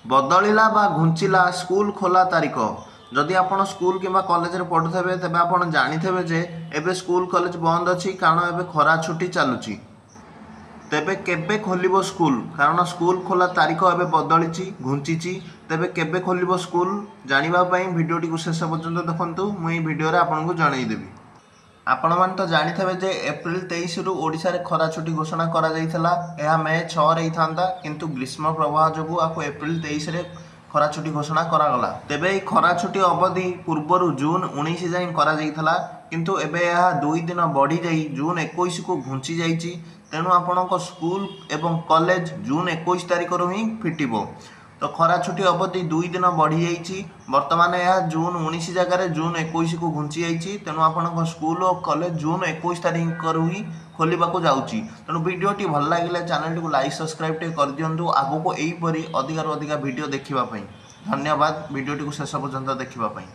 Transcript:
बदलिला बा घुंचिला स्कूल खोला तारीख। जदि आपण स्कूल किंवा कॉलेज रे पढ़ुथे तेबे आपण जानिथे जे एबे स्कूल कॉलेज बंद अछि कारण एबे खरा छुट्टी चालुची। तेबे केबे खोलिबो स्कूल कारण स्कूल खोला तारीख एबे बदलिची घुंचिची। तेबे केबे खोलिबो स्कूल जानिबा पई वीडियोटी को शेष पर्यंत देखंतु। मु ई वीडियो रे आपनको जणाई देबी। आपण मान तो जानिथे जे एप्रिल 23 रु ओडिशा रे खरा छुट्टी घोषणा करा जाइथला। एहा मे 6 रे थांता किंतु ग्रीष्म प्रवाह जोगु आको एप्रिल 23 रे खरा छुट्टी घोषणा करा गला। तेबे ई खरा छुट्टी अवधि पूर्वरु जून 19 जाई करा जाइथला किंतु एबे यह 2 दिन बढ़ी जाई जून 21 को घुंची जाइची। तेणु आपणको स्कूल एवं कॉलेज जून 21 तारिख रु ही फिटिबो। तो खरा छुट्टी अवधि 2 दिन बढ़ी जाइची। वर्तमान यह जून 19 जगह जून 21 को घुंची जाइची। तेणु आपणको स्कूल और कॉलेज जून 21 तारिख रु ही खोलिबाको जाउची। तेणु वीडियोटी भल लागिले चैनल को लाइक सब्सक्राइब टे कर दियंतु आगो को एही परी अधिक वीडियो देखिबा पई। धन्यवाद वीडियोटी को शेष पर्यंत देखिबा पई।